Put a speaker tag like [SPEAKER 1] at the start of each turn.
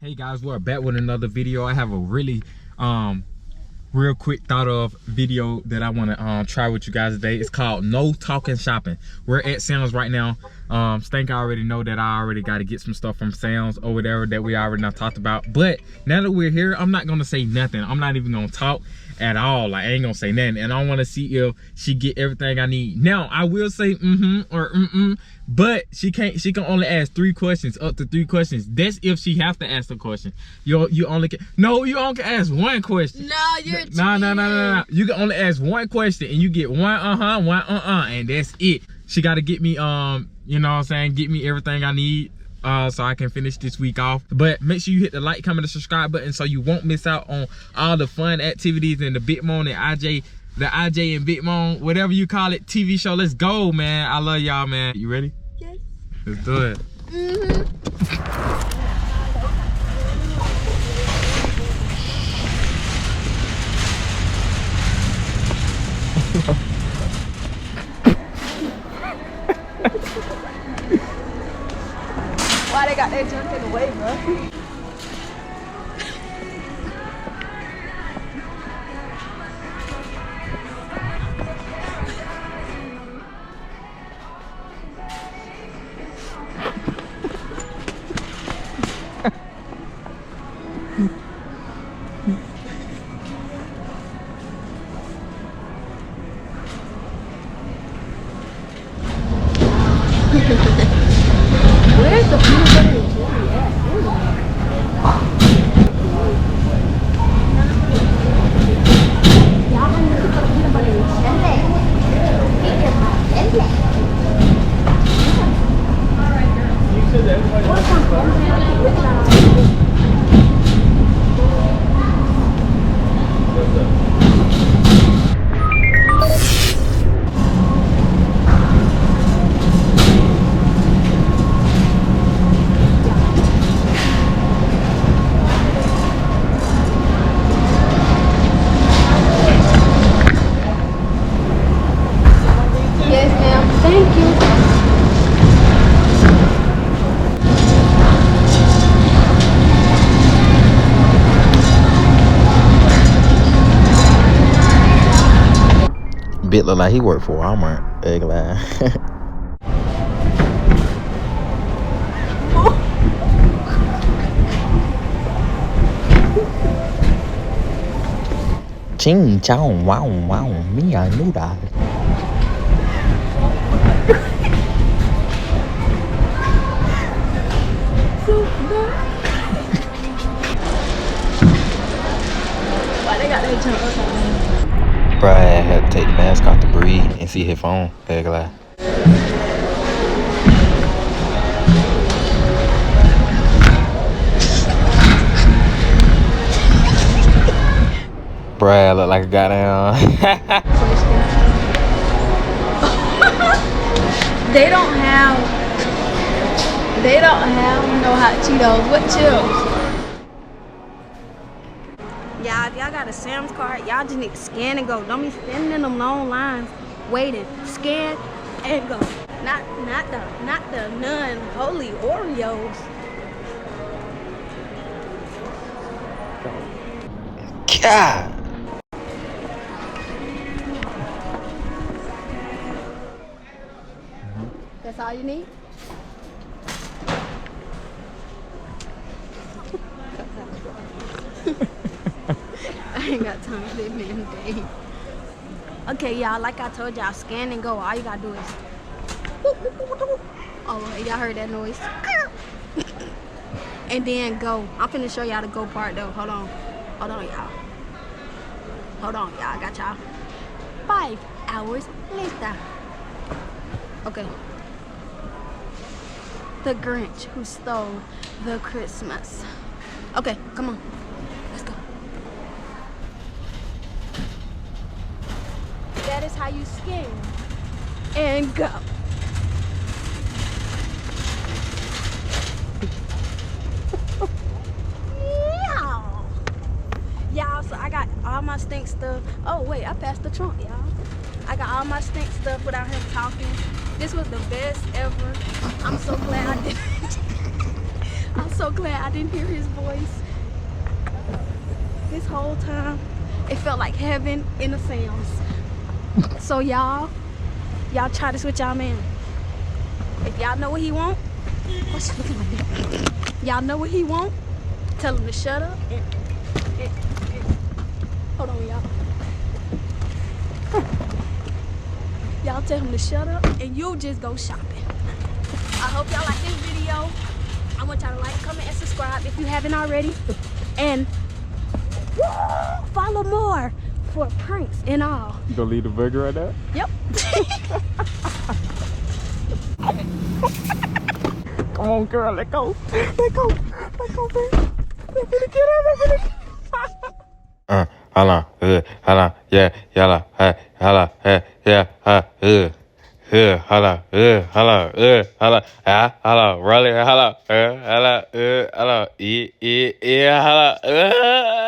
[SPEAKER 1] Hey guys, we're back with another video. I have a really real quick thought of video that I want to try with you guys today. It's called No Talking Shopping. We're at Sam's right now. Stank already know that I already got to get some stuff from Sam's or whatever that we already not talked about. But now that we're here, I'm not gonna say nothing. I'm not even gonna talk at all. Like, I ain't gonna say nothing, and I want to see if she get everything I need. Now I will say or but she can't. She can only ask 3 questions, up to 3 questions. That's if she have to ask a question. You only can, no, you only can ask 1 question.
[SPEAKER 2] No, you're
[SPEAKER 1] no. You can only ask 1 question, and you get one and that's it. She got to get me you know what I'm saying, get me everything I need so I can finish this week off. But make sure you hit the like, comment, and subscribe button so you won't miss out on all the fun activities in the Bitmon and IJ and Bitmon, whatever you call it, TV show. Let's go, man. I love y'all, man. You ready?
[SPEAKER 2] Yes.
[SPEAKER 1] Let's do it.
[SPEAKER 2] Why they got that junk in the way, bro? Where's the peanut butter and jelly at? Y'all want to put peanut butter and jelly?
[SPEAKER 1] You said that everybody wants
[SPEAKER 2] Yes, ma'am. Thank you.
[SPEAKER 3] Bit look like he worked for Walmart. Ugly. Ching chong wow wow me I knew that.
[SPEAKER 2] Why they got that junk up?
[SPEAKER 3] Bruh, I had to take the mask off to breathe and see his phone. Ugly. Bruh, I look like a goddamn.
[SPEAKER 2] They don't have no hot Cheetos. What chips? Y'all, if y'all got a Sam's card, y'all just need to scan and go. Don't be standing in them long lines waiting. Scan and go. Not the non-holy Oreos.
[SPEAKER 3] God.
[SPEAKER 2] That's all you need? I ain't got time for this man today. Okay, y'all, like I told y'all, scan and go. All you gotta do is... Oh, y'all heard that noise? And then go. I'm finna show y'all the go part, though. Hold on, y'all. Hold on, y'all. I got y'all. 5 hours later. Okay. The Grinch who stole the Christmas. Okay, come on. Let's go. That is how you scan and go. Y'all, so I got all my stink stuff. Oh wait, I passed the trunk, y'all. I got all my stink stuff without him talking. This was the best ever. I'm so glad I did it. I'm so glad I didn't hear his voice. This whole time, it felt like heaven in the Sam's. So y'all try this with y'all man. If y'all know what he want, oh, she's looking like that. Y'all know what he want, tell him to shut up and hold on, y'all. Y'all tell him to shut up and you'll just go shopping. I hope y'all like this video. I want y'all to like, comment, and subscribe if you haven't already. And follow more for pranks and all.
[SPEAKER 1] You gonna leave the burger right there?
[SPEAKER 2] Yep.
[SPEAKER 1] Come on, girl, let go. Let go. Let go, baby. Let me get out.
[SPEAKER 3] Hold on, yeah, yalla, hold on, yeah, hold on, roll it, hold on, yeah, hold on.